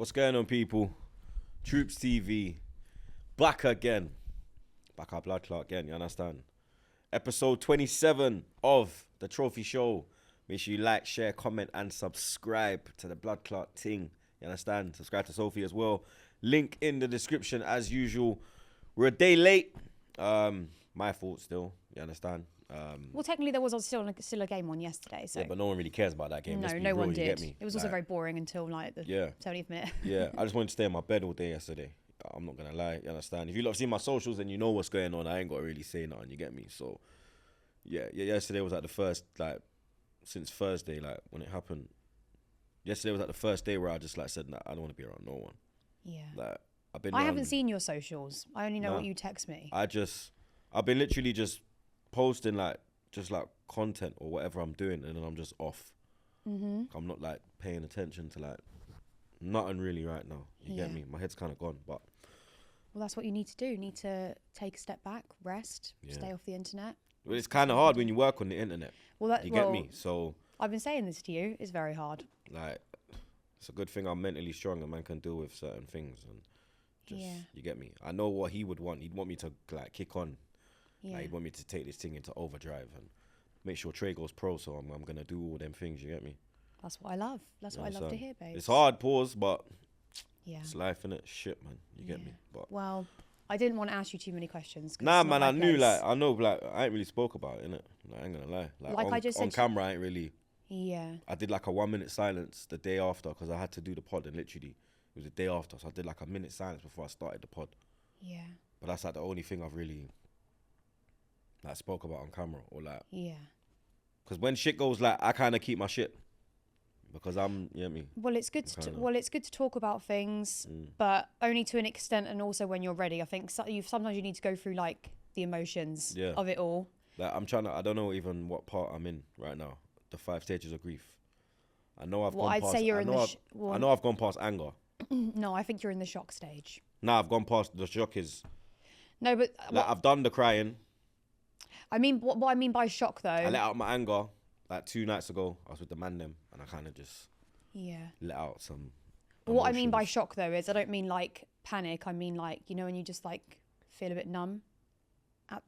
What's going on, people? TroopzTV, back again. Back our blood clot again, you understand? Episode 27 of the Trophie Show. Make sure you like, share, comment, and subscribe to the blood clot thing. You understand? Subscribe to Sophie as well. Link in the description as usual. We're a day late. My fault still. You understand? Well, technically there was still a game on yesterday. So. Yeah, but no one really cares about that game. No, Let's be no real, one you did. get me? It was also very boring until like the 70th minute. Yeah, I just wanted to stay in my bed all day yesterday. I'm not going to lie, you understand? If you lot see my socials and you know what's going on, I ain't got to really say nothing, you get me? So, yeah, yesterday was like the first, like, since Thursday, like, when it happened. Yesterday was like the first day where I just, like, said, nah, I don't want to be around no one. Yeah. Like, I haven't seen your socials. I only know what you text me. I've been literally just posting, like, just, like, content or whatever I'm doing, and then I'm just off. Mm-hmm. I'm not, like, paying attention to, like, nothing really right now. You get me? My head's kind of gone, but... Well, that's what you need to do. You need to take a step back, rest, stay off the internet. Well, it's kind of hard when you work on the internet. Well, you get me? So... I've been saying this to you. It's very hard. Like, it's a good thing I'm mentally strong and man can deal with certain things. And just, you get me? I know what he would want. He'd want me to, like, kick on. Yeah. Like, he'd want me to take this thing into overdrive and make sure Trey goes pro, so I'm going to do all them things, you get me? That's what I love. That's what I love to hear, babe. It's hard, pause, but it's life, innit? Shit, man. You get me? But well, I didn't want to ask you too many questions. Nah, man, I knew, like, I know, like, I ain't really spoke about it, innit? Like, I ain't going to lie. Like I just on said camera, I ain't really... Yeah. I did, like, a 1 minute silence the day after because I had to do the pod, and literally, it was the day after, so I did, like, a minute silence before I started the pod. Yeah. But that's, like, the only thing I've really, like, spoke about on camera, or, like... Yeah. Because when shit goes, like, I kind of keep my shit. Because I'm, you know what I mean? Well, it's good it's good to talk about things, but only to an extent, and also when you're ready. I think sometimes you need to go through, like, the emotions of it all. Like, I don't know even what part I'm in right now. The 5 stages of grief. I know I've gone past... I know I've gone past anger. No, I think you're in the shock stage. Nah, I've gone past... The shock is... No, but... Like, I've done the crying. I mean, what I mean by shock, though... I let out my anger, like, 2 nights ago. I was with the man them, and I kind of just... let out some... Well, what I mean by shock, though, is I don't mean, like, panic. I mean, like, you know, when you just, like, feel a bit numb at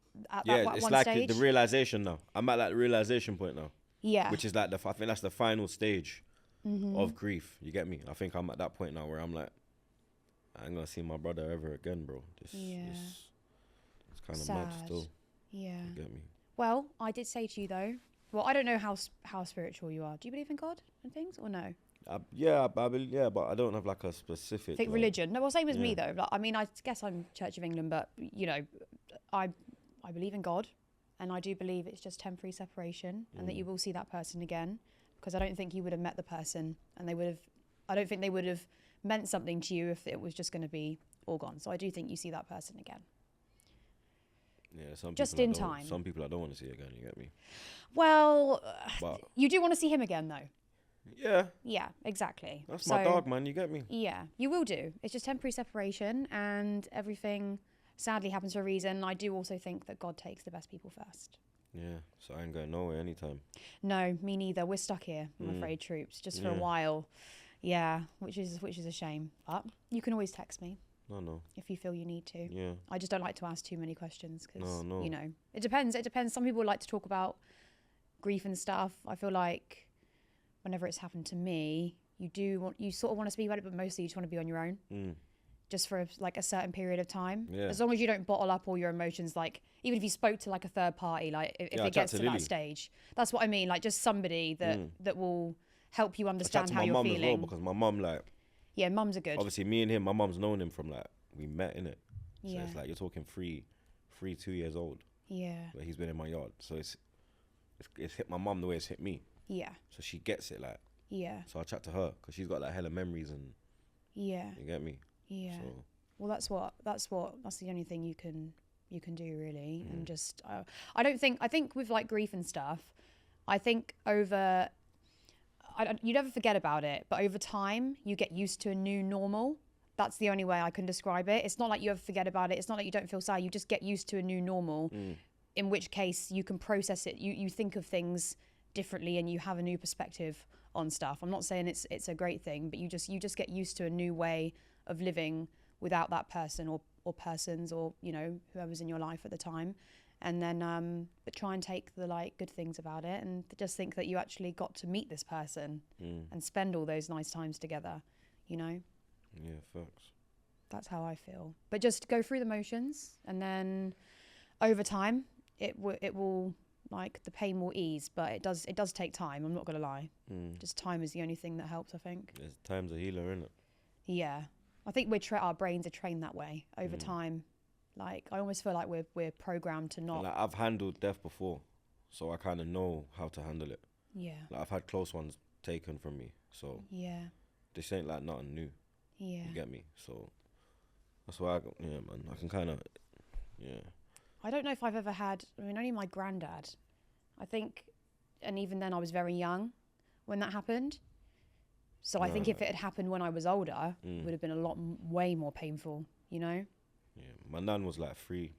that one it's like stage? the realization now. I'm at, like, the realization point now. Yeah. Which is like I think that's the final stage of grief. You get me? I think I'm at that point now where I'm like, I ain't gonna see my brother ever again, bro. It's kind of mad still. Yeah. You get me? Well, I did say to you though. Well, I don't know how spiritual you are. Do you believe in God and things, or no? But I don't have like a specific religion. No, well, same as me though. Like, I mean, I guess I'm Church of England, but you know, I believe in God. And I do believe it's just temporary separation and that you will see that person again, because I don't think you would have met the person and I don't think they would have meant something to you if it was just going to be all gone. So I do think you see that person again. Yeah, just in time. Some people I don't want to see again, you get me? Well, you do want to see him again though. Yeah. Yeah, exactly. That's my dog, man, you get me? Yeah, you will do. It's just temporary separation and everything... sadly happens for a reason. I do also think that God takes the best people first. Yeah, so I ain't going nowhere anytime. No, me neither. We're stuck here, I'm afraid, Troopz, just for a while. Yeah, which is a shame. But you can always text me. No. If you feel you need to. Yeah. I just don't like to ask too many questions because, no. you know, it depends. Some people like to talk about grief and stuff. I feel like whenever it's happened to me, you sort of want to speak about it, but mostly you just want to be on your own. Just for a certain period of time. Yeah. As long as you don't bottle up all your emotions, like even if you spoke to like a third party, like if it gets to that stage, that's what I mean. Like just somebody that will help you understand how you're feeling. As well, because my mum mums are good. Obviously me and him, my mum's known him from like, we met in it. So it's like, you're talking 2 years old. Yeah. But he's been in my yard. So it's hit my mum the way it's hit me. Yeah. So she gets it like. Yeah. So I chat to her because she's got like hella memories and. Yeah. You get me? Yeah. So. Well, that's the only thing you can do really. And just, I think with like grief and stuff, I think you never forget about it, but over time you get used to a new normal. That's the only way I can describe it. It's not like you ever forget about it. It's not like you don't feel sad. You just get used to a new normal, in which case you can process it. You think of things differently and you have a new perspective on stuff. I'm not saying it's a great thing, but you just get used to a new way of living without that person or persons or, you know, whoever's in your life at the time. And then but try and take the like good things about it and just think that you actually got to meet this person and spend all those nice times together, you know. Yeah, facts. That's how I feel. But just go through the motions, and then over time it will like the pain will ease, but it does take time. I'm not gonna lie. Just time is the only thing that helps, I think. Time's a healer, isn't it? Yeah, I think our brains are trained that way over time. Like I almost feel like we're programmed to not. And, like, I've handled death before, so I kind of know how to handle it. Yeah. Like, I've had close ones taken from me, so Yeah. this ain't like nothing new. Yeah. You get me? So that's why I can kind of, yeah. I don't know if I've ever had. I mean, only my granddad. I think, and even then I was very young when that happened. So I think if it had happened when I was older, it would have been a lot way more painful. You know. Yeah, my nan was like 3.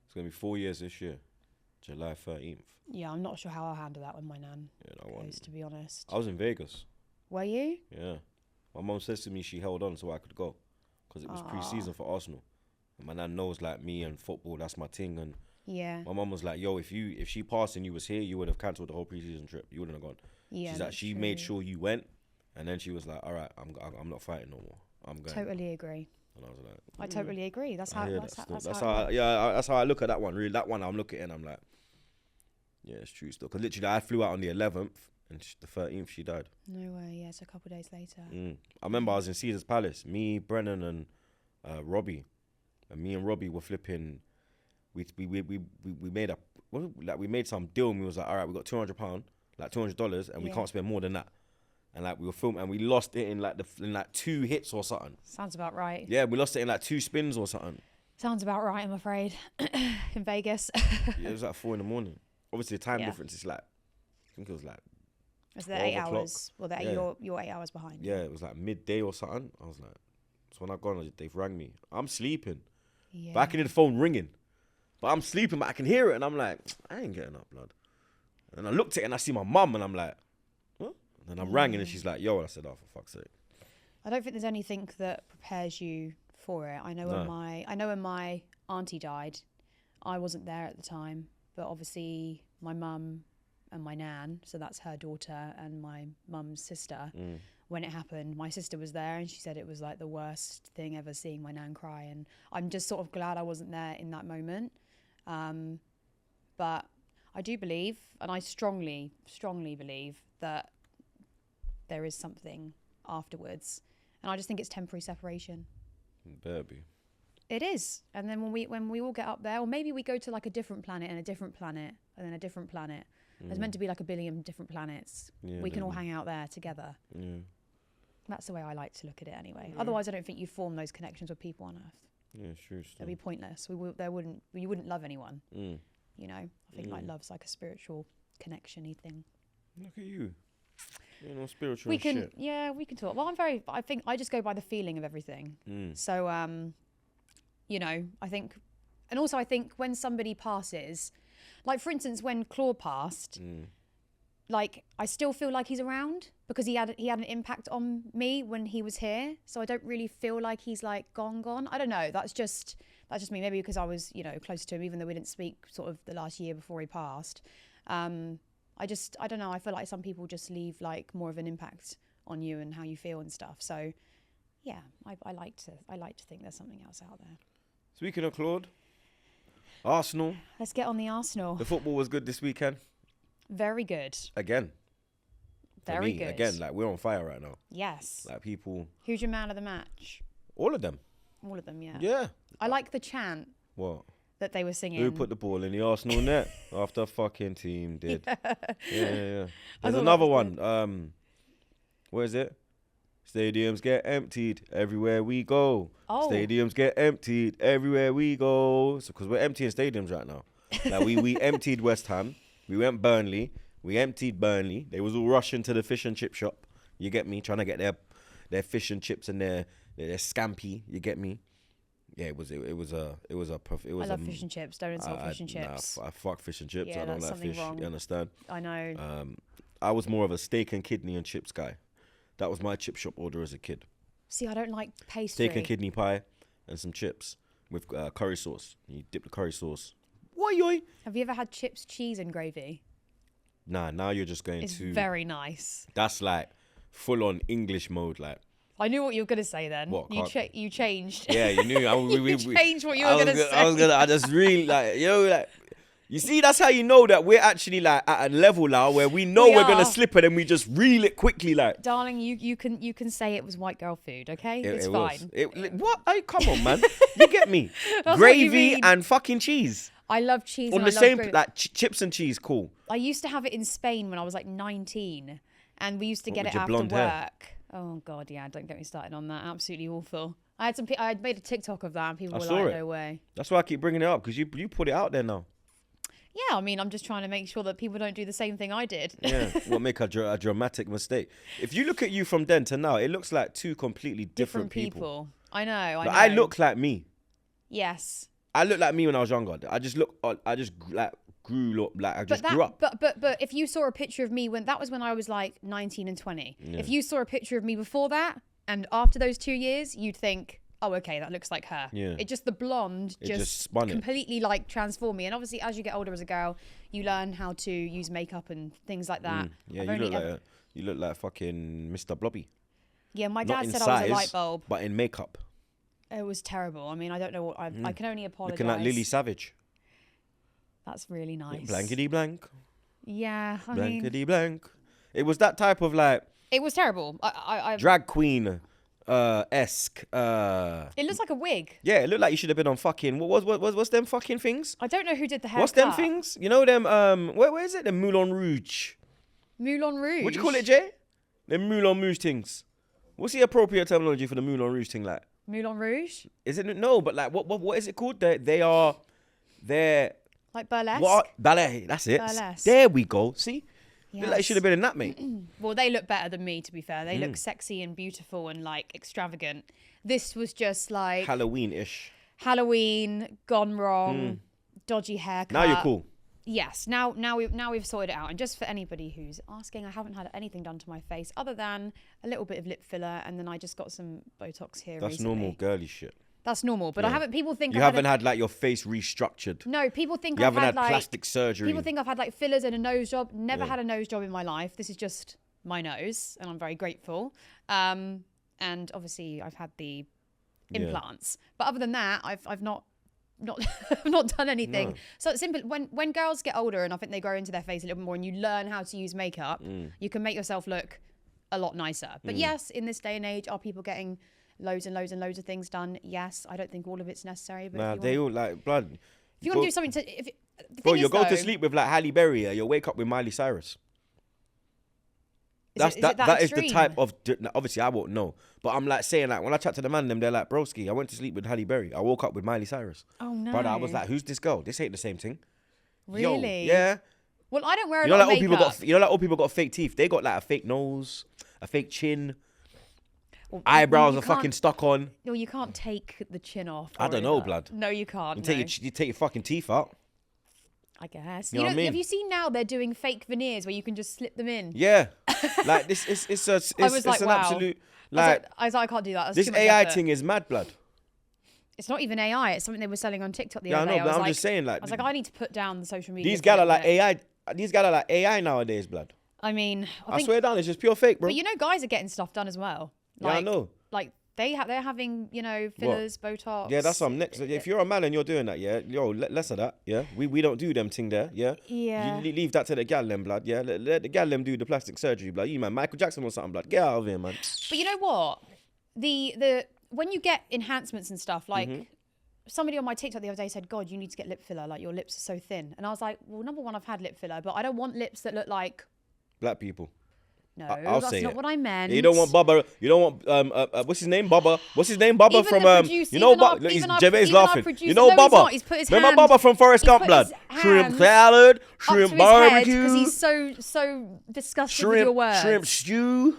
It's gonna be 4 years this year, July 13th. Yeah, I'm not sure how I'll handle that when my nan Yeah, goes, to be honest. I was in Vegas. Were you? Yeah, my mum says to me she held on so I could go, because it was pre-season for Arsenal. And my nan knows like me and football, that's my thing. And Yeah. my mum was like, "Yo, if she passed and you was here, you would have cancelled the whole pre-season trip. You wouldn't have gone." Yeah. She's like, that's she true. made sure you went, and then she was like, "All right, I'm not fighting no more. I'm going." Totally agree. And I was like, I totally agree. That's how. I hear That's, that how, still. that's That's how. how. That's how I look at that one. Really, that one I'm looking at, and I'm like, yeah, it's true still. Because literally, I flew out on the 11th, and the 13th she died. No way. Yeah, it's a couple of days later. I remember I was in Caesar's Palace. Me, Brennan, and Robbie, and me and Robbie were flipping. We made some deal, and we was like, all right, we got £200, like $200, and we can't spend more than that. And like we were filming, and we lost it in like 2 hits or something. Sounds about right. Yeah, we lost it in like 2 spins or something. Sounds about right, I'm afraid. In Vegas. Yeah, it was like 4 a.m. Obviously, the time difference is like, I think it was like. Is there 8 hours? Well, Yeah. you're 8 hours behind. Yeah, it was like midday or something. I was like, so when I gone, they've rang me. I'm sleeping, Yeah. but I can hear the phone ringing. But I'm sleeping, but I can hear it, and I'm like, I ain't getting up, blood. And I looked at it, and I see my mum, and I'm like, what? And I rang, and then she's like, yo, and I said, oh, for fuck's sake. I don't think there's anything that prepares you for it. I know when my auntie died, I wasn't there at the time, but obviously my mum and my nan, so that's her daughter and my mum's sister. When it happened, my sister was there, and she said it was like the worst thing ever, seeing my nan cry. And I'm just sort of glad I wasn't there in that moment. But I do believe, and I strongly believe that there is something afterwards. And I just think it's temporary separation. Baby. It is. And then when we all get up there, or maybe we go to like a different planet and a different planet and then a different planet. There's meant to be like a billion different planets. Yeah, we can all maybe. hang out there together. Yeah. That's the way I like to look at it anyway. Otherwise, I don't think you form those connections with people on Earth. Yeah, sure. They'd be pointless. You wouldn't love anyone. Mm. You know, I think like love's like a spiritual connection-y thing. Look at you. You know, spiritual We and can, shit. yeah, we can talk. Well, I think I just go by the feeling of everything. So, you know, I think when somebody passes, like for instance, when Claude passed, like I still feel like he's around because he had an impact on me when he was here. So I don't really feel like he's like gone. I don't know. That's just me. Maybe because I was, you know, close to him, even though we didn't speak sort of the last year before he passed. I don't know. I feel like some people just leave like more of an impact on you and how you feel and stuff. So yeah, I like to think there's something else out there. Speaking of Claude, Arsenal. Let's get on the Arsenal. The football was good this weekend. Very good. Again. For Very me, good. Again, like we're on fire right now. Yes. Like people, Who's your man of the match? all of them. All of them, yeah. Yeah. I like the chant What? that they were singing. Who put the ball in the Arsenal net after fucking team did? Yeah. I There's thought another that was one. Where is it? Stadiums get emptied everywhere we go. Oh. Stadiums get emptied everywhere we go. So, because we're emptying stadiums right now. Like we emptied West Ham. We went Burnley. We emptied Burnley. They was all rushing to the fish and chip shop. You get me? Trying to get their fish and chips and their scampi. You get me? Yeah, it was a I love fish and chips. Don't insult fish and chips. I fuck fish and chips. Yeah, I don't that's like something fish. wrong. You understand? I know. I was more of a steak and kidney and chips guy. That was my chip shop order as a kid. See, I don't like pastry. Steak and kidney pie and some chips with curry sauce. You dip the curry sauce. Oi. Have you ever had chips, cheese, and gravy? Nah, now you're just going It's to. very nice. That's like full on English mode, like. I knew what you were gonna say then. What? You changed. Yeah, you knew. You changed what you were gonna say. I just really like, like. You see, that's how you know that we're actually like at a level now where we know we're gonna slip it and we just reel it quickly, like. Darling, you can say it was white girl food, okay? It's fine. What? Hey, come on, man. You get me? Gravy and fucking cheese. I love cheese. On and the I same, love like chips and cheese, cool. I used to have it in Spain when I was like 19, and we used to get with it your after blonde work. hair? Oh God, yeah! Don't get me started on that. Absolutely awful. I had made a TikTok of that, and people were saw like, it. "No way." That's why I keep bringing it up, because you put it out there now. Yeah, I mean, I'm just trying to make sure that people don't do the same thing I did. Yeah, will make a dramatic mistake. If you look at you from then to now, it looks like two completely different people. I know. I look like me. Yes. I look like me when I was younger. I just like grew up, like I just grew up. But if you saw a picture of me that was when I was like 19 and 20. Yeah. If you saw a picture of me before that and after those 2 years, you'd think, oh, okay, that looks like her. Yeah. It just, the blonde just spun it. completely like transformed me. And obviously, as you get older as a girl, you learn how to use makeup and things like that. Yeah, you look like fucking Mr. Blobby. Yeah, my Not dad in said size, I was a light bulb. but in makeup. It was terrible. I mean, I don't know what I can only apologize. Looking like Lily Savage. That's really nice. Blankety blank. Yeah, I mean, Blankety blank. It was that type of like it was terrible. I drag queen esque. It looks like a wig. Yeah, it looked like you should have been on fucking what's them fucking things? I don't know who did the haircut. What's them things? You know them where is it? The Moulin Rouge. Moulin Rouge. What do you call it, Jay? The Moulin Rouge things. What's the appropriate terminology for the Moulin Rouge thing like? Moulin Rouge? Is it no? But like what is it called? They're like burlesque. What ballet? That's it. Burlesque. There we go. See. Yes. Look like you should have been in that, mate. Well, they look better than me, to be fair. They look sexy and beautiful and like extravagant. This was just like Halloween-ish. Halloween gone wrong, dodgy haircut. Now you're cool. Yes, now we've sorted it out. And just for anybody who's asking, I haven't had anything done to my face other than a little bit of lip filler, and then I just got some Botox here. That's recently. normal girly shit. That's normal, but I haven't. People think You haven't had like your face restructured. No, people think You I've haven't had like plastic surgery. People think I've had like fillers and a nose job. Never had a nose job in my life. This is just my nose, and I'm very grateful. And obviously I've had the implants, but other than that, I've not I've not done anything. No. So it's simple. When girls get older and I think they grow into their face a little bit more, and you learn how to use makeup, you can make yourself look a lot nicer. But yes, in this day and age, are people getting loads and loads and loads of things done? Yes, I don't think all of it's necessary. But nah, they all like blood. If you want to do something to, bro, you'll go to sleep with like Halle Berry. You'll wake up with Miley Cyrus. That is the type of. Obviously, I won't know, but I'm like saying like when I chat to the man, they're like, broski, I went to sleep with Halle Berry. I woke up with Miley Cyrus. Oh no, brother, I was like, who's this girl? This ain't the same thing. Really? Yo, yeah. Well, I don't wear a you know, lot like of old makeup. people got. You know, like old people got fake teeth. They got like a fake nose, a fake chin. Well, Eyebrows you are fucking stuck on. No, you can't take the chin off. I don't know, blood. No, you can't. You take your fucking teeth out. I guess. You know what I mean? Have you seen now they're doing fake veneers where you can just slip them in? Yeah, like this. It's an absolute. Like I was like, I can't do that. That's this too much AI effort. thing is mad, blood. It's not even AI. It's something they were selling on TikTok the Yeah, other I day. know, but I'm like, just saying, like, I was like, I need to put down the social media. These guys are like thing, AI. These guys are like AI nowadays, blood. I mean, I swear down, it's just pure fake, bro. But you know, guys are getting stuff done as well. Yeah, I know. Like they're having fillers, Botox. Yeah, that's something next. If you're a man and you're doing that, yeah, less of that, yeah. We don't do them thing there, yeah. Yeah. You leave that to the gal them, blood, yeah. Let the gal them do the plastic surgery, blood. You man, Michael Jackson or something, blood. Get out of here, man. But you know what? The when you get enhancements and stuff, like somebody on my TikTok the other day said, God, you need to get lip filler. Like your lips are so thin. And I was like, well, number one, I've had lip filler, but I don't want lips that look like black people. No, I'll that's say not it. what I meant. You don't want Bubba. You don't want what's his name, Bubba. What's his name, Bubba Even from the producer- you know, even our- Bubba. even our- Jermaine even our laughing. producer- You know, no, he's Bubba. not. He's put his Remember hand- Bubba from Forrest he's Gump, put blood. his Shrimp hands salad, up shrimp to his head barbecue, because he's so disgusted with your words. shrimp stew,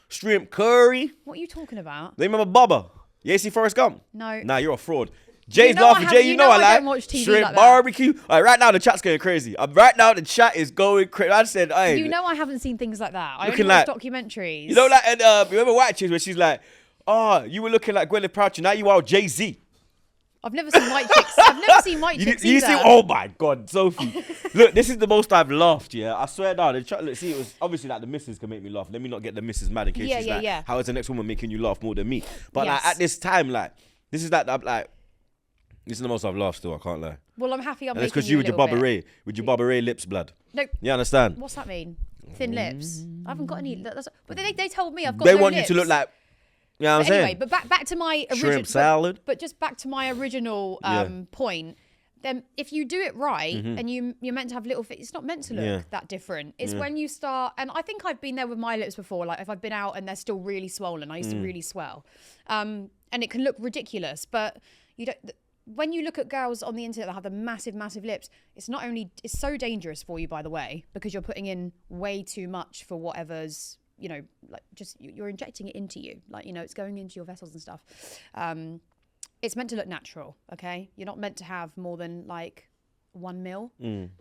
shrimp curry. What are you talking about? They remember Bubba. You ain't see Forrest Gump? No. Nah, you're a fraud. Jay's know I laughing. haven't- Jay, you you know know I I like don't watch TV shrimp like that. barbecue. All right, right now the chat's going crazy. Right now the chat is going crazy. I said, hey, You know I haven't seen things like that. I Looking only watch like- documentaries. you know, like, and remember White Chicks where she's like, oh, you were looking like Gwyneth Paltrow. Now you are Jay-Z. I've never seen White Chicks. I've never seen White Chicks You either. see, oh my God, Sophie. Look, this is the most I've laughed, yeah. I swear down. Look, see, it was obviously like the missus can make me laugh. Let me not get the missus mad in case Yeah, she's yeah, like, yeah. how is the next woman making you laugh more than me? But like Yes. at this time, like, this is like, I'm like, this is the most I've laughed still, I can't lie. Well, I'm happy I'm And it's making because you with a your little Barbara bit. Ray, with your Barbara Ray lips, blood. No, You understand? what's that mean? Thin lips. I haven't got any. But they told me I've got They no want lips. you to look like, you know what I'm But anyway, saying? but back to my original Shrimp salad. But just back to my original point. Then if you do it right and you're meant to have little feet, it's not meant to look that different. It's when you start, and I think I've been there with my lips before. Like if I've been out and they're still really swollen, I used to really swell, and it can look ridiculous. But you don't. When you look at girls on the internet that have the massive, massive lips, it's so dangerous for you, by the way, because you're putting in way too much for whatever's, like just you're injecting it into you, like, it's going into your vessels and stuff. It's meant to look natural, okay? You're not meant to have more than like 1 mil.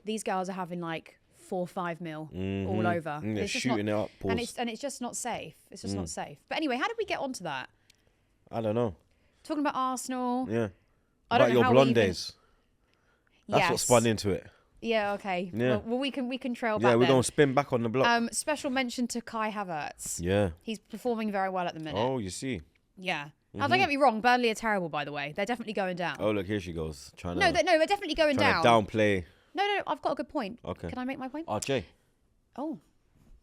These girls are having like 4 or 5 mil all over. They're It's just shooting not, it up. Pause. and it's just not safe. It's just not safe. But anyway, how did we get onto that? I don't know. Talking about Arsenal. Yeah. I don't About know your how we blonde even- days. That's what Yes. spun into it. Yeah, okay. Yeah. Well, we can trail back Yeah, we're then. going to spin back on the block. Special mention to Kai Havertz. Yeah. He's performing very well at the minute. Oh, you see. Yeah. Now, don't get me wrong. Burnley are terrible, by the way. They're definitely going down. Oh, look, here she goes. Trying No, to they're definitely going down. downplay. No, I've got a good point. Okay. Can I make my point? RJ. Oh,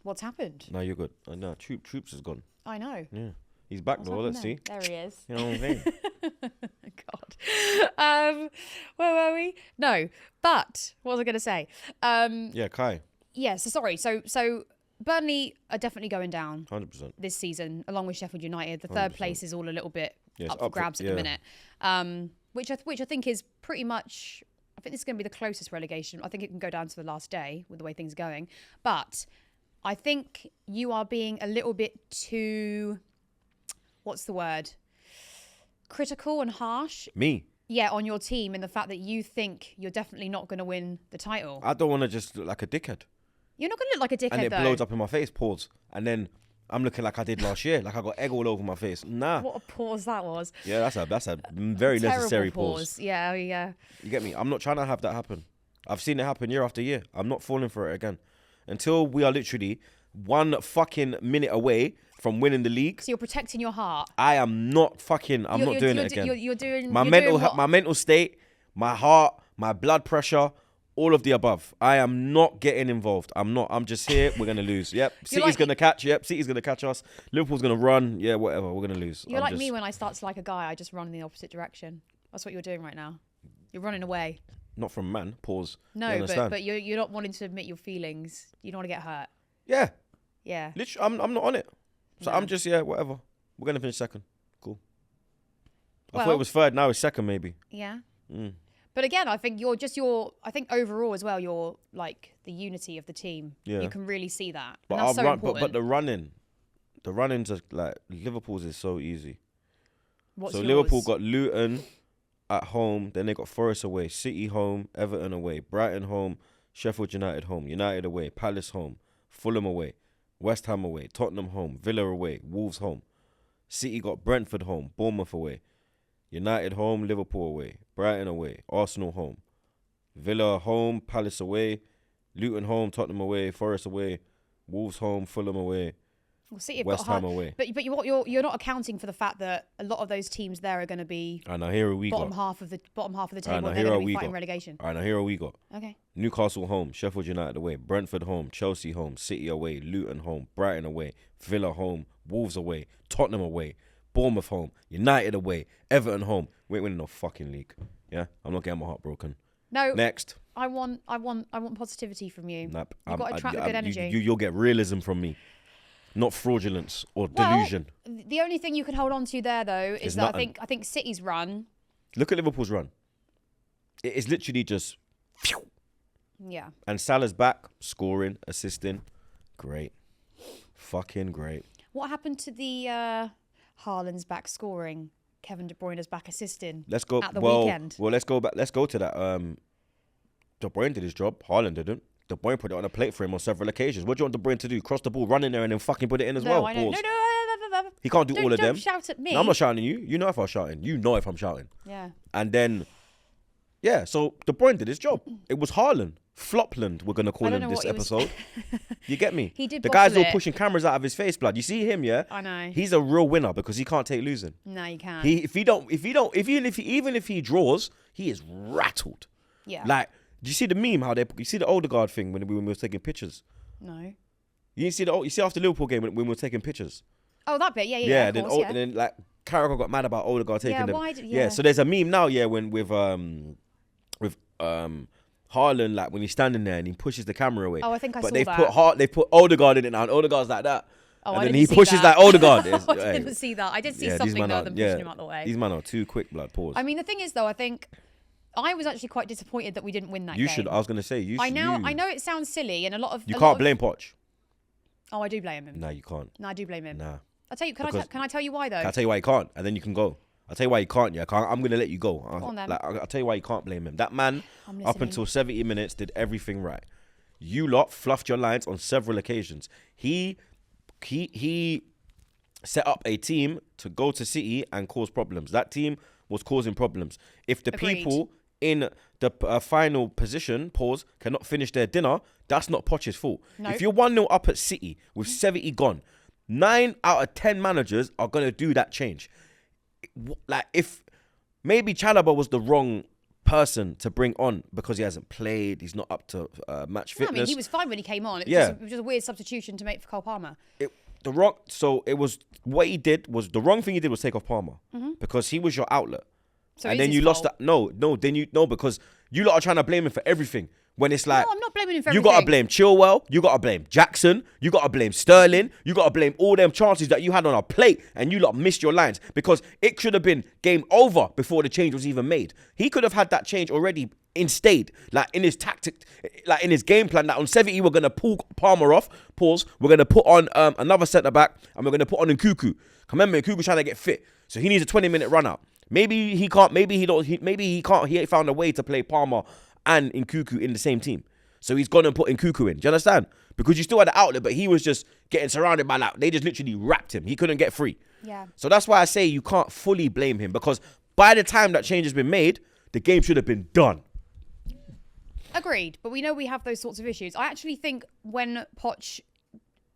what's happened? No, you're good. No, Troopz is gone. I know. Yeah. He's back What's though. happened Let's there? see. There he is. You know what I'm saying? God. Where were we? No, but what was I going to say? Yeah, Kai. Yeah. So sorry. So Burnley are definitely going down 100%. this season, along with Sheffield United. The third place is all a little bit Yes, up for grabs at the minute, which I think is pretty much. I think this is going to be the closest relegation. I think it can go down to the last day with the way things are going, but I think you are being a little bit too. What's the word? Critical and harsh. Me. Yeah, on your team, in the fact that you think you're definitely not going to win the title. I don't want to just look like a dickhead. You're not going to look like a dickhead, And it though. blows up in my face, pause. And then I'm looking like I did last year. Like I got egg all over my face. Nah. What a pause that was. Yeah, that's a very necessary Terrible pause. Yeah. You get me? I'm not trying to have that happen. I've seen it happen year after year. I'm not falling for it again. Until we are literally 1 fucking minute away from winning the league. So you're protecting your heart. I am not fucking. I'm not doing it again. You're doing my you're mental, doing what? my mental state, my heart, my blood pressure, all of the above. I am not getting involved. I'm not. I'm just here. We're gonna lose. Yep. City's like- gonna catch. Yep. City's gonna catch us. Liverpool's gonna run. Yeah. Whatever. We're gonna lose. You're like me when I start to like a guy. I just run in the opposite direction. That's what you're doing right now. You're running away. Not from man. Pause. You No, understand? but you're not wanting to admit your feelings. You don't want to get hurt. Yeah. Yeah. Literally, I'm not on it. So No. I'm just whatever. We're gonna finish second. Cool. I thought Well- it was third. Now it's second, maybe. Yeah. Mm. But again, I think I think overall as well, you're like the unity of the team. Yeah. You can really see that. But And that's so important. but the runnings are like Liverpool's is so easy. What's So yours? Liverpool got Luton at home, then they got Forest away, City home, Everton away, Brighton home, Sheffield United home, United away, Palace home, Fulham away, West Ham away, Tottenham home, Villa away, Wolves home. City got Brentford home, Bournemouth away, United home, Liverpool away, Brighton away, Arsenal home, Villa home, Palace away, Luton home, Tottenham away, Forest away, Wolves home, Fulham away, Well, City have West got Ham away. But you're not accounting for the fact that a lot of those teams there are going to be And now here we bottom got. half of the table. now They're here going to we be fighting got. relegation. All right, now here we got. Okay. Newcastle home, Sheffield United away, Brentford home, Chelsea home, City away, Luton home, Brighton away, Villa home, Wolves away, Tottenham away, Bournemouth home, United away, Everton home. We ain't winning no fucking league. Yeah, I'm not getting my heart broken. No. Next. I want positivity from you. Nap. You've got to attract the good energy. You'll get realism from me, not fraudulence or delusion. Well, the only thing you can hold on to there though is It's that nothing. I think City's run. Look at Liverpool's run. It is literally just. Yeah. And Salah's back, scoring, assisting. Great. Fucking great. What happened to the Haaland's back scoring? Kevin De Bruyne is back assisting. Let's go. At the weekend. Well, let's go back. Let's go to that. De Bruyne did his job. Haaland didn't. De Bruyne put it on a plate for him on several occasions. What do you want De Bruyne to do? Cross the ball, run in there, and then fucking put it in as well. I know. Pause. No. He can't do all of them. Don't shout at me. No, I'm not shouting at you. You know if I'm shouting. You know if I'm shouting. Yeah. And then, yeah, so De Bruyne did his job. It was Haaland. Flopland, we're going to call him this episode. You get me? He did the guy's all it. pushing cameras out of his face, blood. You see him, yeah? I know. He's a real winner because he can't take losing. No, you can't. Even if he draws, he is rattled. Yeah. Like, do you see the meme? You see the Odegaard thing when we were taking pictures? No. You see after Liverpool game when we were taking pictures? Oh, that bit, yeah. Of course, and then like Carragher got mad about Odegaard taking them. Yeah. So there's a meme now, when with Haaland, like when he's standing there and he pushes the camera away. Oh, I think I saw that. But they've put Odegaard in it now, and Odegaard's like that. Oh, and I then didn't he see pushes that. like Odegaard. I didn't see that. I did see something though, them pushing him out the way. These men are too quick, blood. Pause. I mean, the thing is though, I think I was actually quite disappointed that we didn't win that game. You should. I was gonna say you. I know it sounds silly, and a lot of you can't blame Poch. Oh, I do blame him. No, you can't. No, I do blame him. Nah. I'll tell you. Can I tell you why though? I'll tell you why you can't, and then you can go. I'll tell you why you can't. Yeah, I'm gonna let you go. On then. I'll tell you why you can't blame him. That man, I'm up until 70 minutes, did everything right. You lot fluffed your lines on several occasions. He set up a team to go to City and cause problems. That team was causing problems. If the Agreed. people in the final position, cannot finish their dinner, that's not Poch's fault. No. If you're 1-0 up at City with 70 gone, 9 out of 10 managers are going to do that change. Like, if maybe Chalobah was the wrong person to bring on because he hasn't played, he's not up to match fitness. I mean, he was fine when he came on. It was just a weird substitution to make for Cole Palmer. The wrong thing he did was take off Palmer because he was your outlet. So and then you lost that. No, because you lot are trying to blame him for everything. When it's like, no, I'm not blaming him for you everything. got to blame Chilwell, you got to blame Jackson, you got to blame Sterling, you got to blame all them chances that you had on a plate and you lot missed your lines because it should have been game over before the change was even made. He could have had that change already instead, like in his tactic, like in his game plan, that on 70 we're going to pull Palmer off, we're going to put on another centre-back and we're going to put on Nkunku. Remember, Nkunku's trying to get fit, so he needs a 20-minute run-out. Maybe he can't, he found a way to play Palmer and Nkunku in the same team. So he's gone and put Nkunku in. Do you understand? Because you still had the outlet, but he was just getting surrounded by that. They just literally wrapped him. He couldn't get free. Yeah. So that's why I say you can't fully blame him because by the time that change has been made, the game should have been done. Agreed. But we know we have those sorts of issues. I actually think when Poch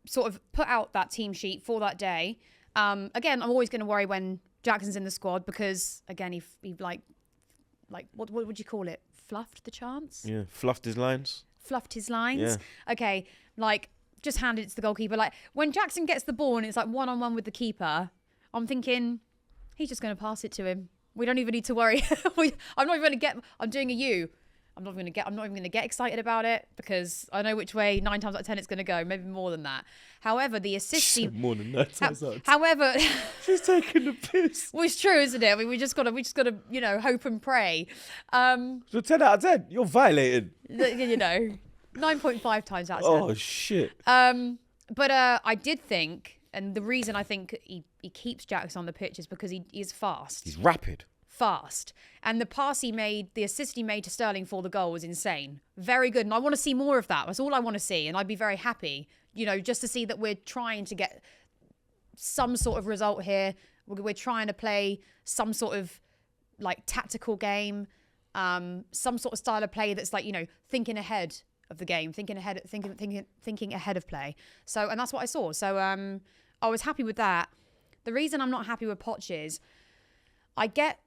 sort of put out that team sheet for that day, again, I'm always going to worry when Jackson's in the squad because, again, he like what would you call it? Fluffed the chance? Yeah, fluffed his lines. Fluffed his lines? Yeah. Okay, like, just handed it to the goalkeeper. Like, when Jackson gets the ball and it's like one-on-one with the keeper, I'm thinking, he's just going to pass it to him. We don't even need to worry. I'm not even going to get... I'm doing a U. I'm not even going to get excited about it because I know which way 9 times out of 10 it's going to go, maybe more than that. However, the assist team... More than 9 times out of 10. However... She's taking the piss. Well, it's true, isn't it? I mean, we just got to, you know, hope and pray. So 10 out of 10, you're violated. You know, 9.5 times out of 10. Oh, shit. But I did think, and the reason I think he keeps Jackson on the pitch is because he's fast. He's rapid. Fast. And the pass he made, the assist he made to Sterling for the goal was insane. Very good. And I want to see more of that. That's all I want to see. And I'd be very happy, you know, just to see that we're trying to get some sort of result here. We're trying to play some sort of like tactical game, some sort of style of play that's like, you know, thinking ahead of the game, thinking ahead of play. So, and that's what I saw. So I was happy with that. The reason I'm not happy with Poch is I get...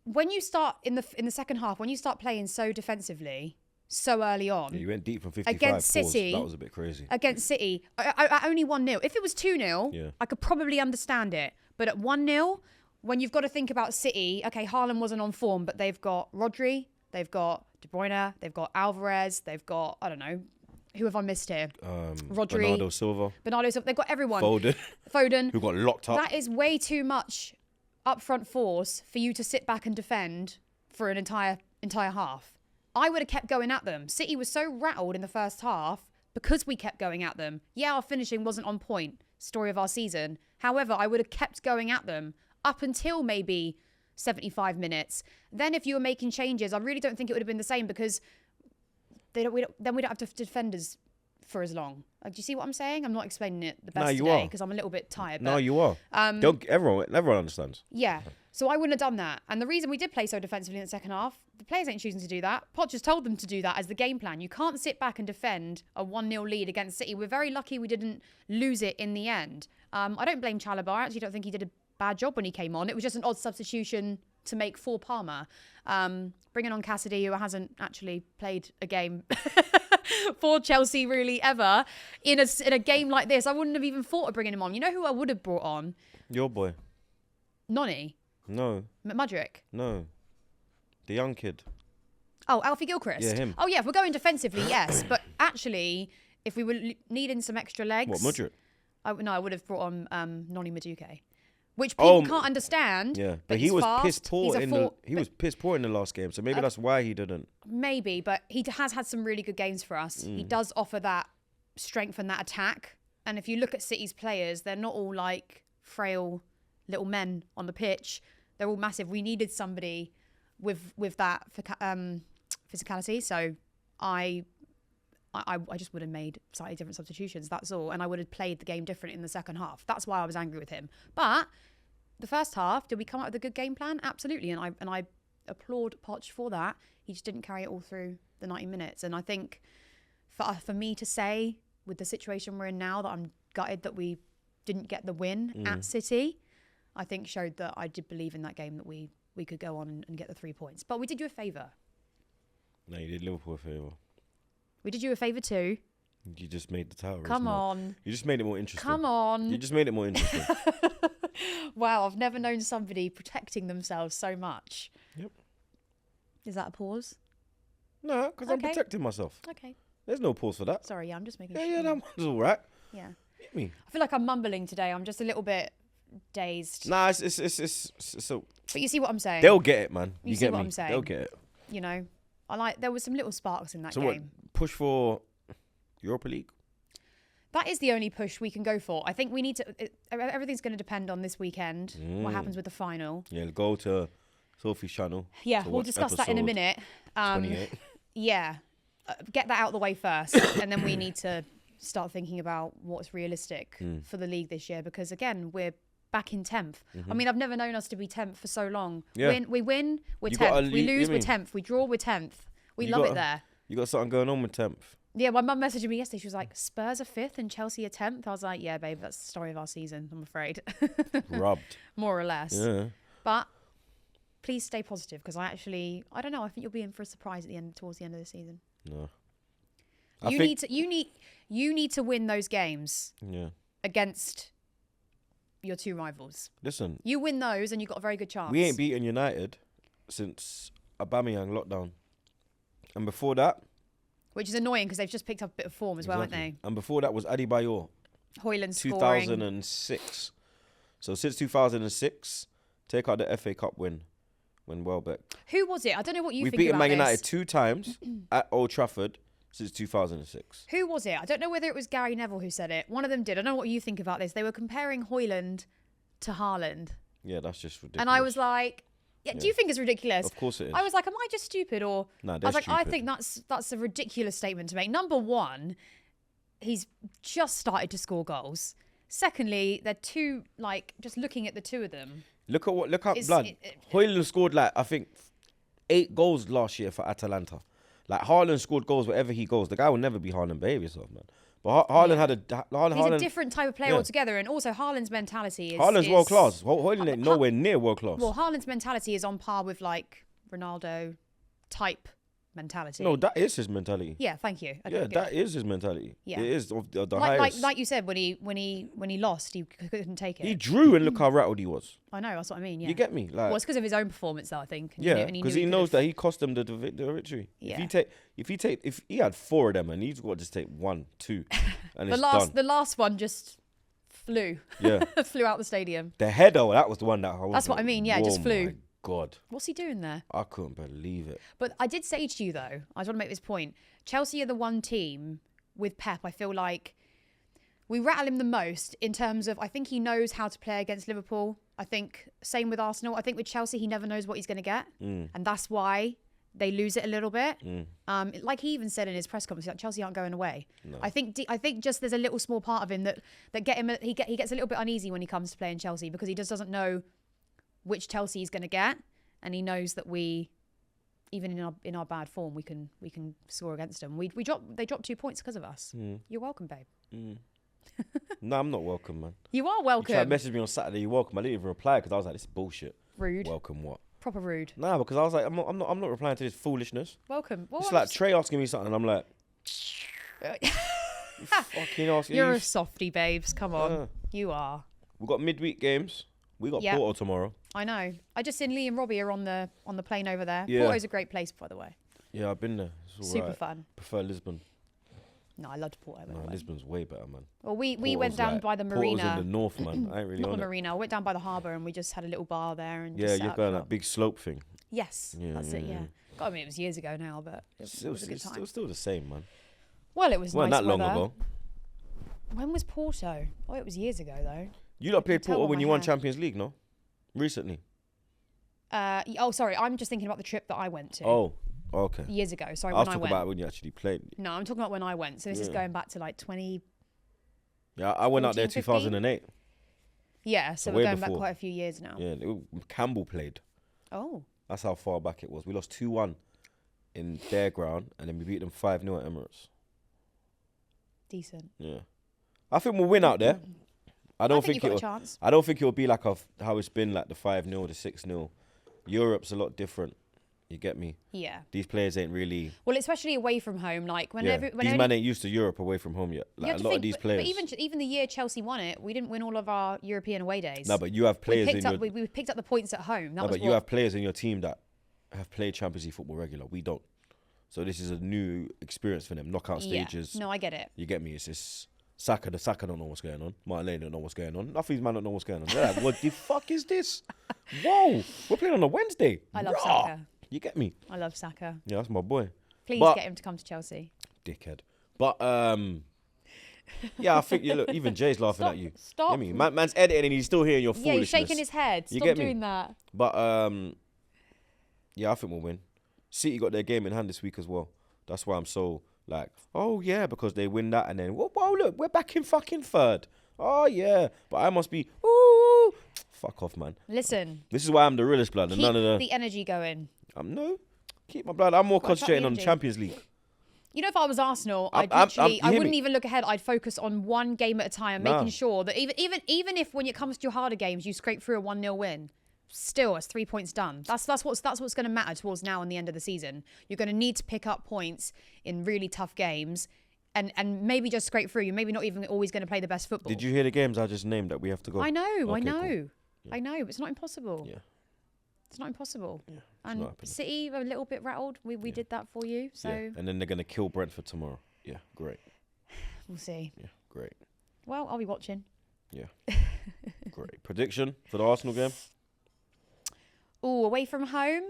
When you start in the second half, when you start playing so defensively, so early on, Yeah, you went deep from 55. against City, That was a bit crazy. Against City, I only 1-0. If it was 2-0, I could probably understand it. But at 1-0, when you've got to think about City, okay, Haaland wasn't on form, but they've got Rodri, they've got De Bruyne, they've got Alvarez, they've got, I don't know, who have I missed here? Rodri, Bernardo Silva. They've got everyone. Foden. Who got locked up. That is way too much upfront force for you to sit back and defend for an entire half. I would have kept going at them. City was so rattled in the first half because we kept going at them. Yeah, our finishing wasn't on point. Story of our season. However, I would have kept going at them up until maybe 75 minutes. Then if you were making changes, I really don't think it would have been the same because then we don't have to defenders for as long. Do you see what I'm saying? I'm not explaining it the best today because I'm a little bit tired. No, you are. Everyone understands. Yeah. So I wouldn't have done that. And the reason we did play so defensively in the second half, the players ain't choosing to do that. Poch has told them to do that as the game plan. You can't sit back and defend a 1-0 lead against City. We're very lucky we didn't lose it in the end. I don't blame Chalobah. I actually don't think he did a bad job when he came on. It was just an odd substitution to make for Palmer. Bringing on Cassidy, who hasn't actually played a game for Chelsea really ever, in a game like this. I wouldn't have even thought of bringing him on. You know who I would have brought on? Your boy. Nonny. No. Mudrick. No. The young kid. Oh, Alfie Gilchrist. Yeah, him. Oh, yeah, if we're going defensively, yes. But actually, if we were needing some extra legs... What, Mudrick? I would have brought on Nonny Madueke. Which people can't understand. Yeah, but he was piss poor he was piss poor in the last game, so maybe that's why he didn't. Maybe, but he has had some really good games for us. He does offer that strength and that attack. And if you look at City's players, they're not all like frail little men on the pitch. They're all massive. We needed somebody with that physicality. So I just would have made slightly different substitutions. That's all. And I would have played the game different in the second half. That's why I was angry with him. But the first half, did we come up with a good game plan? Absolutely. And I applaud Poch for that. He just didn't carry it all through the 90 minutes. And I think for me to say, with the situation we're in now, that I'm gutted that we didn't get the win at City, I think showed that I did believe in that game that we could go on and get the 3 points. But we did you a favour. No, you did Liverpool a favour. We did you a favour too. You just made the title race Come on. You just made it more interesting. Come on. You just made it more interesting. Wow, I've never known somebody protecting themselves so much. Yep. Is that a pause? No, because I'm protecting myself. Okay. There's no pause for that. Sorry, yeah, I'm just making sure. Yeah, that one's all right. Yeah. Hit me. I feel like I'm mumbling today. I'm just a little bit dazed. Nah, it's so. But you see what I'm saying? They'll get it, man. You get see what me. I'm saying? They'll get it. You know, there was some little sparks in that So game. what? Push for Europa League? That is the only push we can go for. I think we need to... everything's going to depend on this weekend, what happens with the final. Yeah, go to Sophie's channel. Yeah, we'll discuss that in a minute. 28. Yeah. Get that out the way first. And then we need to start thinking about what's realistic for the league this year. Because, again, we're back in 10th. I mean, I've never known us to be 10th for so long. Yeah. We win, we're 10th. We lose, we're 10th. We draw, we're 10th. We love it there. You got something going on with 10th? Yeah, my mum messaged me yesterday. She was like, Spurs are 5th and Chelsea are 10th. I was like, yeah, babe, that's the story of our season, I'm afraid. Rubbed. More or less. Yeah. But please stay positive because I don't know, I think you'll be in for a surprise towards the end of the season. No. You need to win those games against your two rivals. Listen. You win those and you've got a very good chance. We ain't beaten United since Aubameyang lockdown. And before that... Which is annoying because they've just picked up a bit of form as well, haven't they? And before that was Adebayor. Højlund scoring. 2006. So since 2006, take out the FA Cup win when Welbeck. Who was it? I don't know what you think about this. We've beaten Man United 2 times at Old Trafford since 2006. Who was it? I don't know whether it was Gary Neville who said it. One of them did. I don't know what you think about this. They were comparing Højlund to Haaland. Yeah, that's just ridiculous. And I was like... Yeah, do you think it's ridiculous? Of course it is. I was like, am I just stupid? Or no, I was like, stupid. I think that's a ridiculous statement to make. Number one, he's just started to score goals. Secondly, they're two, like, just looking at the two of them. Look up blood. Højlund scored, I think, 8 goals last year for Atalanta. Haaland scored goals wherever he goes. The guy will never be Haaland. Behave yourself, man. But Haaland had a... He's a different type of player altogether. And also, Haaland's mentality is... Haaland's world class. Højlund ain't nowhere near world class. Well, Haaland's mentality is on par with, Ronaldo type mentality. No, that is his mentality. Yeah, thank you. Okay, yeah, good. that is his mentality. Yeah. It is of the highest. Like you said, when he lost, he couldn't take it. He drew and look how rattled he was. I know, that's what I mean, yeah. You get me? Well, it's because of his own performance, though, I think. Yeah, because he knows that he cost them the victory. Yeah. If he had 4 of them and he's got to just take 1, 2, and it's done. The last one just flew. Yeah. Flew out the stadium. The header, that was the one that... That's what I mean, yeah, it just flew. Oh, my God. What's he doing there? I couldn't believe it. But I did say to you, though, I just want to make this point. Chelsea are the one team with Pep, I feel like... We rattle him the most in terms of, I think he knows how to play against Liverpool. I think same with Arsenal. I think with Chelsea, he never knows what he's going to get. And that's why they lose it a little bit. Like he even said in his press conference, like Chelsea aren't going away. No. I think just there's a little small part of him that get him. He gets a little bit uneasy when he comes to playing Chelsea because he just doesn't know which Chelsea he's going to get, and he knows that we, even in our bad form, we can score against them. They dropped 2 points because of us. You're welcome, babe. No, I'm not welcome, man. You are welcome. You tried to message me on Saturday. You're welcome. I didn't even reply because I was like, this is bullshit. Rude. Welcome what? Proper rude. Nah, because I was like, I'm not replying to this foolishness. Welcome. Well, It's like Trey asking me something, and I'm like, you fucking asking. You're a softie, babes. Come on. You are. We got midweek games. We got Yep. Porto tomorrow. I know. I just seen Lee and Robbie are on the plane over there. Yeah. Porto's a great place, by the way. Yeah, I've been there. It's Super alright. fun. Prefer Lisbon. No, I loved Porto. By the No, way. Lisbon's way better, man. Well, we Porto's went down like- by the Porto's marina. in the north, man. I ain't really Not on the it. marina. I went down by the harbour and we just had a little bar there and Yeah, just you're sat going for- that big slope thing. Yes, Yeah, that's it. yeah, Yeah. yeah. God, I mean, it was years ago now, but it was a good time. It was still the same, man. Well, it was Well, nice not long weather. ago. When was Porto? Oh, it was years ago though. You lot played tell Porto by when my you won hair. Champions League, no? Recently. Oh, sorry. I'm just thinking about the trip that I went to Oh, okay. years ago. Sorry, I was when I talking went. about when you actually played. No, I'm talking about when I went. So this is Yeah. going back to like 20. Yeah, I went out there 14, 2008. Yeah, so So we're way going back before. quite a few years now. Yeah, Campbell played. Oh, That's how far back it was. We lost 2-1 in their ground, and then we beat them 5-0 at Emirates. decent. Yeah, I think we'll win out there. I don't think think you've got a it'll. chance. I don't think it'll be like how it's been, like the 5-0, the 6-0. Europe's a lot different. You get me? Yeah. These players ain't really. Well, especially away from home, like Yeah. whenever These men ain't used to Europe away from home yet. you Like have a to lot think, of these but players. even the year Chelsea won it, we didn't win all of our European away days. No, but you have players in your. we picked up the points at home. That No, was but you have players in your team that have played Champions League football regular. We don't. So this is a new experience for them. Knockout stages. No, I get it. You get me? It's Saka. The Saka don't know what's going on. Martinelli don't know what's going on. None of these man don't know what's going on. They're like, what the fuck is this? Whoa, we're playing on a Wednesday. I love Rah! Saka. You get me? I love Saka. Yeah, that's my boy. Please But- get him to come to Chelsea. Dickhead. But yeah, I think you look. Even Jay's laughing at you. Stop. Get me? Man's editing and he's still hearing your Yeah, foolishness. he's shaking his head. You Stop get me? doing that. But yeah, I think we'll win. City got their game in hand this week as well. That's why I'm so like, oh yeah, because they win that and then whoa, look, we're back in fucking third. Oh yeah, but I must be ooh, fuck off, man. Listen, This is why I'm the realest blood and keep none of the energy going. keep my blood. I'm more Gotta concentrating keep on the the energy. Champions League. You know, if I was Arsenal, I'm- I'd literally, you I hear wouldn't me? even look ahead. I'd focus on one game at a time, Nah. making sure that even if when it comes to your harder games, you scrape through a 1-0 win, still it's 3 points done. That's what's going to matter towards now and the end of the season. You're going to need to pick up points in really tough games, and maybe just scrape through. You're maybe not even always going to play the best football. Did you hear the games I just named that we have to go? I know, Okay, cool. I know. It's not impossible. Yeah. It's not impossible. Yeah, it's And not happening. City a little bit rattled. We did that for you, so Yeah. And then they're gonna kill Brentford tomorrow. Yeah, great. we'll see. Yeah, great. Well, I'll be watching. Yeah, great. Prediction for the Arsenal game? Oh, away from home.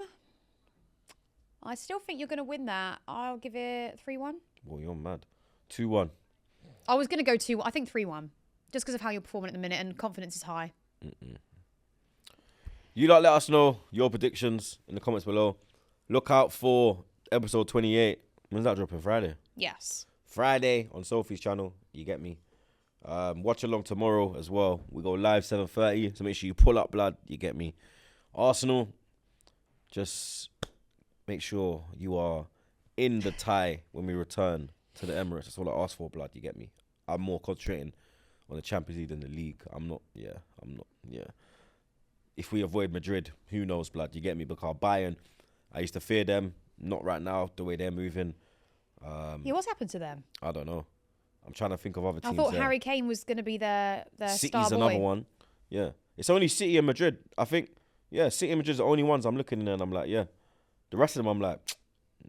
I still think you're going to win that. I'll give it 3-1. Well, you're mad. 2-1. I was going to go 2. I think 3-1. Just because of how you're performing at the minute and confidence is high. You lot let us know your predictions in the comments below. Look out for episode 28. When's that dropping? Friday. Yes. Friday on Sophie's channel. You get me. Watch along tomorrow as well. We go live 7:30. So make sure you pull up, blood. You get me. Arsenal. Just make sure you are in the tie when we return to the Emirates. That's all I ask for, blood. You get me. I'm more concentrating on the Champions League than the league. I'm not. If we avoid Madrid, who knows, blood? You get me? Because Bayern, I used to fear them. Not right now, the way they're moving. Yeah, what's happened to them? I don't know. I'm trying to think of other teams. I thought there. Harry Kane was going to be their City's star boy. another one. Yeah. It's only City and Madrid. I think, yeah, City and Madrid's the only ones I'm looking in and I'm like, yeah. The rest of them, I'm like,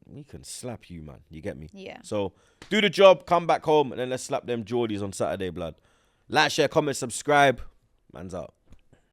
we can slap you, man. You get me? Yeah. So, do the job, come back home, and then let's slap them Geordies on Saturday, blood. Like, share, comment, subscribe. Man's out.